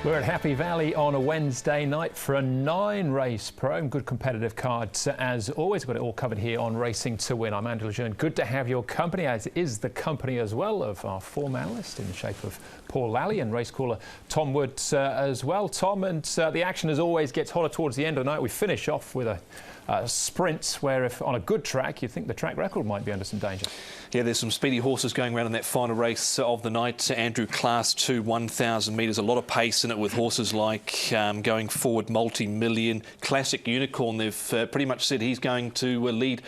We're at Happy Valley on a Wednesday night for a 9-race program. Good competitive cards as always. We've got it all covered here on Racing to Win. I'm Andrew Lejeune. Good to have your company, as is the company as well of our form analyst in the shape of Paul Lally and race caller Tom Wood as well. Tom, and the action as always gets hotter towards the end of the night. We finish off with a sprint where, if on a good track, you think the track record might be under some danger. Yeah, there's some speedy horses going around in that final race of the night. Andrew, Class 2, 1,000 metres, a lot of pace in it with horses like Going Forward, Multi-Million, Classic Unicorn. They've pretty much said he's going to lead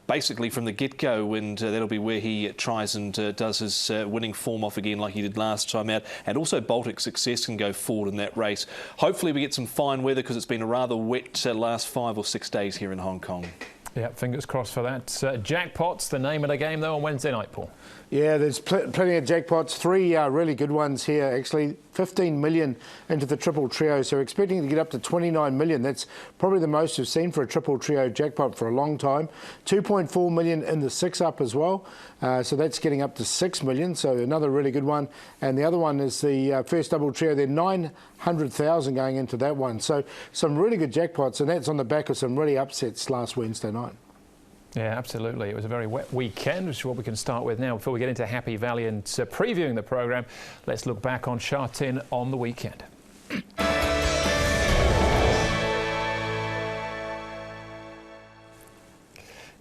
basically from the get-go, and that'll be where he tries and does his winning form off again like he did last time out. And also Baltic Success can go forward in that race. Hopefully we get some fine weather, because it's been a rather wet last 5 or 6 days here in Hong Kong. Yeah, fingers crossed for that. Jackpots, the name of the game though on Wednesday night, Paul. Yeah, there's plenty of jackpots. 3 really good ones here, actually. 15 million into the triple trio, so expecting to get up to 29 million. That's probably the most we've seen for a triple trio jackpot for a long time. 2.4 million in the 6-up as well, so that's getting up to 6 million, so another really good one. And the other one is the first double trio. They're 900,000 going into that one, so some really good jackpots, and that's on the back of some really upsets last Wednesday night. Yeah, absolutely. It was a very wet weekend, which is what we can start with now. Before we get into Happy Valley and previewing the programme, let's look back on Sha Tin on the weekend.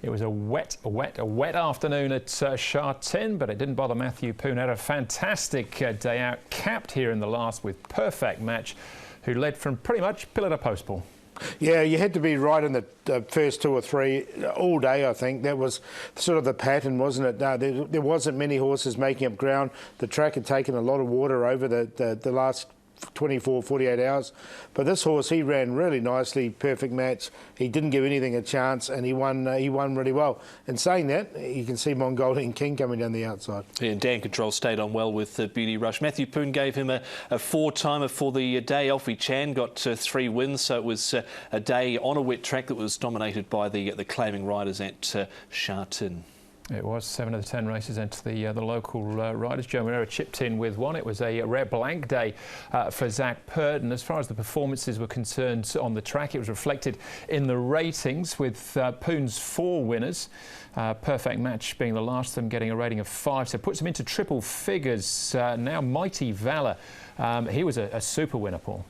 It was a wet afternoon at Sha Tin, but it didn't bother Matthew Poon. Had a fantastic day out, capped here in the last with Perfect Match, who led from pretty much pillar to post, Paul. Yeah, you had to be right in the first 2 or 3 all day, I think. That was sort of the pattern, wasn't it? There wasn't many horses making up ground. The track had taken a lot of water over the last 24, 48 hours. But this horse, he ran really nicely, Perfect Match. He didn't give anything a chance, and he won really well. And saying that, you can see Mongolian King coming down the outside. Yeah, and Dan Control stayed on well with Beauty Rush. Matthew Poon gave him a 4-timer for the day. Alfie Chan got 3 wins, so it was a day on a wet track that was dominated by the claiming riders at Sha Tin. It was 7 of the 10 races into the local riders. Joe Moreira chipped in with one. It was a rare blank day for Zach Purden. As far as the performances were concerned on the track, it was reflected in the ratings, with Poon's 4 winners. Perfect Match being the last of them, getting a rating of 5, so it puts him into triple figures. Now Mighty Valor, he was a super winner, Paul.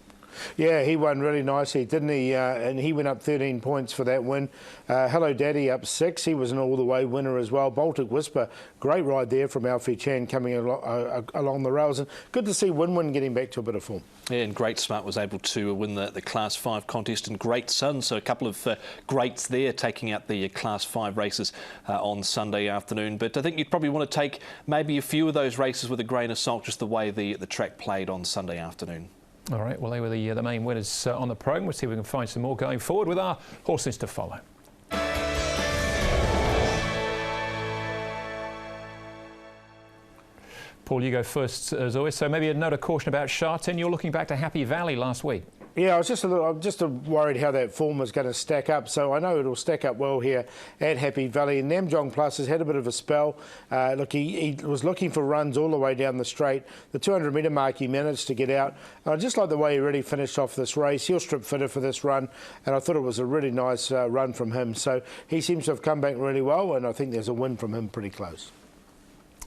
Yeah, he won really nicely, didn't he? And he went up 13 points for that win. Hello Daddy up 6. He was an all-the-way winner as well. Baltic Whisper, great ride there from Alfie Chan coming along the rails. And good to see Win getting back to a bit of form. Yeah, and Great Smart was able to win the Class 5 contest, and Great Sun, so a couple of greats there taking out the Class 5 races on Sunday afternoon. But I think you'd probably want to take maybe a few of those races with a grain of salt, just the way the track played on Sunday afternoon. All right, well, they were the main winners on the programme. We'll see if we can find some more going forward with our horses to follow. Paul, you go first as always. So maybe a note of caution about Sha Tin. You're looking back to Happy Valley last week. Yeah, I'm just worried how that form was going to stack up. So I know it'll stack up well here at Happy Valley. And Namjong Plus has had a bit of a spell. Look, he was looking for runs all the way down the straight. The 200-metre mark he managed to get out. I just like the way he really finished off this race. He'll strip fitter for this run, and I thought it was a really nice run from him. So he seems to have come back really well, and I think there's a win from him pretty close.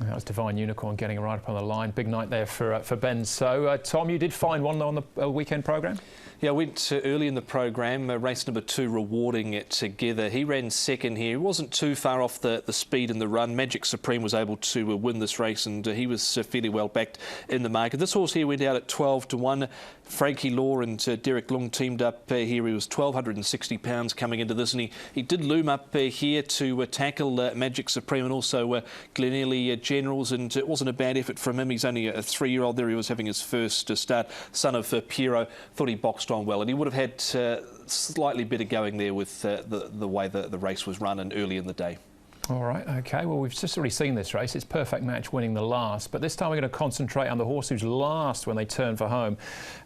That was Divine Unicorn getting right up on the line. Big night there for Ben. So, Tom, you did find one on the weekend programme? Yeah, I went early in the programme, race number 2, Rewarding It Together. He ran second here. He wasn't too far off the speed in the run. Magic Supreme was able to win this race, and he was fairly well backed in the market. This horse here went out at 12-1. Frankie Law and Derek Lung teamed up here. He was 1,260 pounds coming into this, and he did loom up here to tackle Magic Supreme and also Glenealy Generals, and it wasn't a bad effort from him. He's only a 3-year-old there. He was having his first start. Son of Piero, thought he boxed on well, and he would have had slightly better going there with the way the race was run and early in the day. All right, OK. Well, we've just already seen this race. It's Perfect Match winning the last, but this time we're going to concentrate on the horse who's last when they turn for home,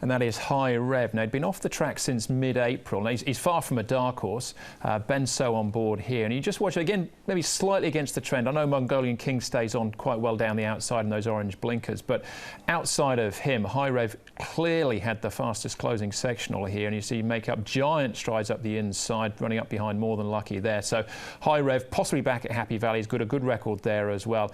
and that is High Rev. Now, he'd been off the track since mid-April. Now, he's far from a dark horse. Benso on board here, and you just watch it again, maybe slightly against the trend. I know Mongolian King stays on quite well down the outside in those orange blinkers, but outside of him, High Rev clearly had the fastest closing sectional here, and you see make up giant strides up the inside, running up behind More Than Lucky there. So High Rev possibly back at Happy Valley. He's got a good record there as well.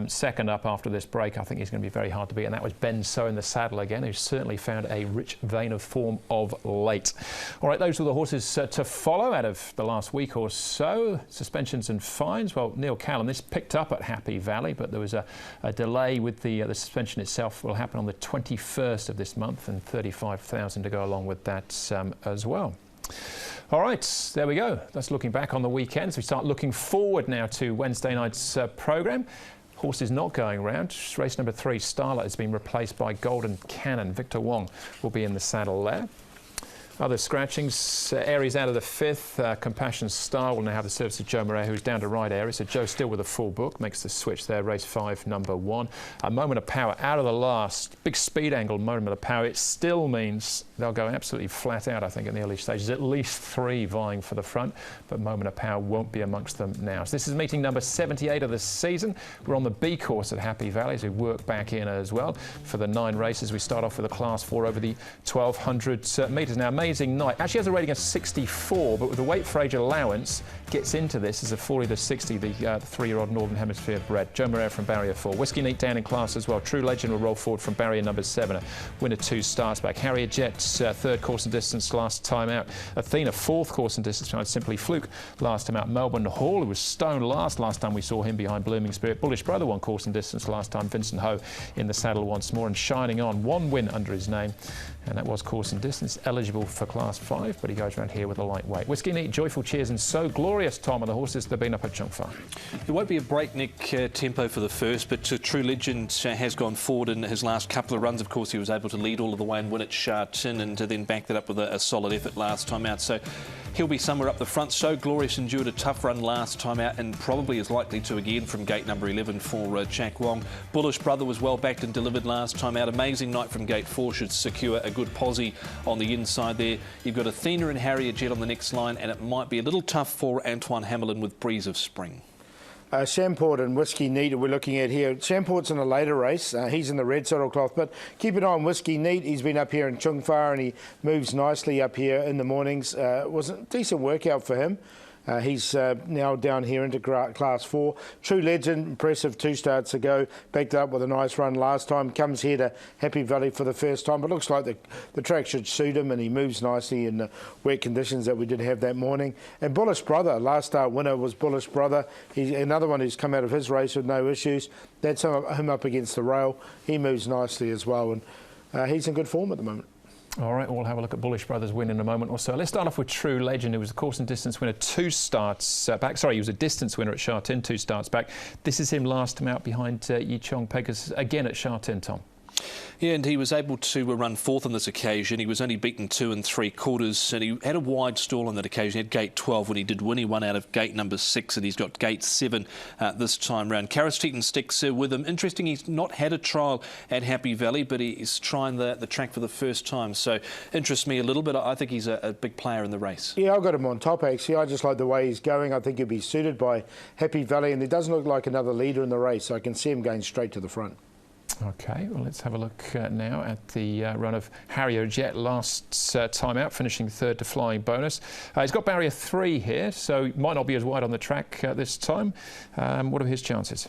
Second up after this break, I think he's going to be very hard to beat, and that was Benso in the saddle again, who's certainly found a rich vein of form of late. All right, those were the horses to follow out of the last week or so. Suspensions and fines. Well, Neil Callum, this picked up at Happy Valley, but there was a delay with the suspension itself. Will happen on the 21st of this month, and 35,000 to go along with that as well. All right, there we go. That's looking back on the weekends. We start looking forward now to Wednesday night's programme. Horses not going round. Race number 3, Starlet, has been replaced by Golden Cannon. Victor Wong will be in the saddle there. Other scratchings, Aries out of the 5th, Compassion Star will now have the service of Joe Moret, who's down to ride Aries. So Joe still with a full book, makes the switch there, race 5, number 1. A Moment of Power out of the last, big speed angle Moment of Power. It still means they'll go absolutely flat out, I think, in the early stages. At least 3 vying for the front, but Moment of Power won't be amongst them now. So this is meeting number 78 of the season. We're on the B course at Happy Valley, so we work back in as well for the 9 races. We start off with a Class 4 over the 1,200 metres. Now, amazing night. Actually has a rating of 64, but with the weight for age allowance, gets into this as a 40 to 60, the 3-year-old Northern Hemisphere bred. Joe Moret from barrier 4. Whiskey Neat down in class as well. True Legend will roll forward from barrier number 7. A winner 2 starts back. Harrier Jet's 3rd course and distance last time out. Athena 4th course and distance behind Simply Fluke last time out. Melbourne Hall, who was stone last time we saw him behind Blooming Spirit. Bullish Brother 1 course and distance last time. Vincent Ho in the saddle once more and shining on. 1 win under his name, and that was course and distance, eligible for Class 5, but he goes around here with a lightweight. Whiskey Neat, Joyful Cheers and So Glorious, Tom, and the horses that have been up at Chongfa. There won't be a breakneck tempo for the first, but True Legend has gone forward in his last couple of runs. Of course, he was able to lead all of the way and win at Sha Tin, and to then back that up with a solid effort last time out. So he'll be somewhere up the front. So Glorious endured a tough run last time out and probably is likely to again from gate number 11 for Jack Wong. Bullish Brother was well backed and delivered last time out. Amazing night from gate 4, should secure a good posse on the inside there. You've got Athena and Harrier Jet on the next line, and it might be a little tough for Antoine Hamelin with Breeze of Spring. Champort and Whiskey Neat we're looking at here. Champort's in a later race. He's in the red saddlecloth, but keep an eye on Whiskey Neat. He's been up here in Chongfa and he moves nicely up here in the mornings. It was a decent workout for him. He's now down here into Class 4. True Legend, impressive 2 starts ago. Backed up with a nice run last time. Comes here to Happy Valley for the first time. But looks like the track should suit him, and he moves nicely in the wet conditions that we did have that morning. And Bullish Brother, last start winner was Bullish Brother. He's another one who's come out of his race with no issues. That's him up against the rail. He moves nicely as well, and he's in good form at the moment. All right, we'll have a look at Bullish Brothers win in a moment or so. Let's start off with True Legend, who was a course and distance winner 2 starts back. Sorry, he was a distance winner at Sha Tin 2 starts back. This is him last time out behind Yichong Pegasus again at Sha Tin, Tom. Yeah, and he was able to run 4th on this occasion. He was only beaten 2 3/4, and he had a wide stall on that occasion. He had gate 12 when he did win. He won out of gate number 6, and he's got gate 7 this time round. Karasteton sticks with him. Interesting, he's not had a trial at Happy Valley, but he's trying the track for the first time. So interests me a little bit. I think he's a big player in the race. Yeah, I've got him on top, actually. I just like the way he's going. I think he'll be suited by Happy Valley, and he doesn't look like another leader in the race, so I can see him going straight to the front. OK, well, let's have a look now at the run of Harrier Jet last time out, finishing 3rd to Flying Bonus. He's got barrier 3 here, so might not be as wide on the track this time. What are his chances?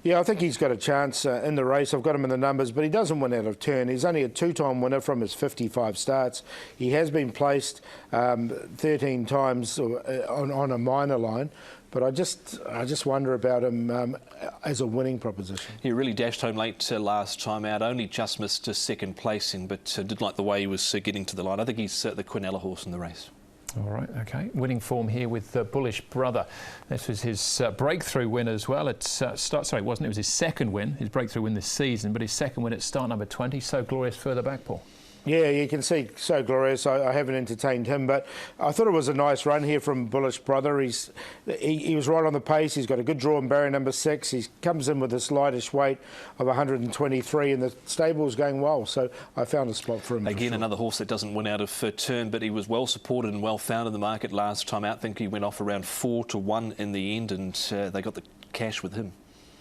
Yeah, I think he's got a chance in the race. I've got him in the numbers, but he doesn't win out of turn. He's only a 2-time winner from his 55 starts. He has been placed 13 times on a minor line. But I just wonder about him as a winning proposition. He really dashed home late last time out, only just missed 2nd placing, but did like the way he was getting to the line. I think he's the Quinella horse in the race. All right, OK. Winning form here with Bullish Brother. This was his breakthrough win as well. It was his 2nd win, his breakthrough win this season, but his 2nd win at start number 20. So Glorious further back, Paul. Yeah, you can see So Glorious. I haven't entertained him, but I thought it was a nice run here from Bullish Brother. He was right on the pace. He's got a good draw in barrier number 6. He comes in with a slightish weight of 123, and the stable's going well. So I found a spot for him. Again, another horse that doesn't win out of turn, but he was well supported and well found in the market last time out. I think he went off around 4-1 in the end, and they got the cash with him.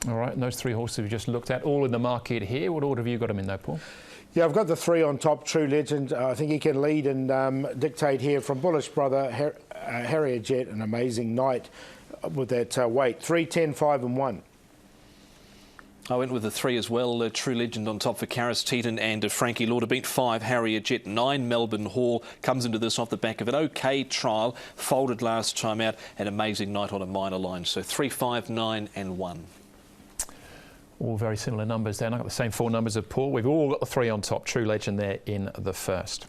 All right, and those 3 horses we just looked at, all in the market here. What order have you got them in though, Paul? Yeah, I've got the 3 on top, True Legend. I think he can lead and dictate here from Bullish Brother, Harrier Jet, an amazing night with that weight. 3, 10, 5 and 1. I went with the 3 as well. True Legend on top for Karis Teeton and Frankie Lauder. Beat 5, Harrier Jet. 9, Melbourne Hall. Comes into this off the back of an OK trial. Folded last time out. An amazing night on a minor line. So 3, 5, 9 and 1. All very similar numbers there. And I've got the same 4 numbers of Paul. We've all got the 3 on top. True Legend there in the first.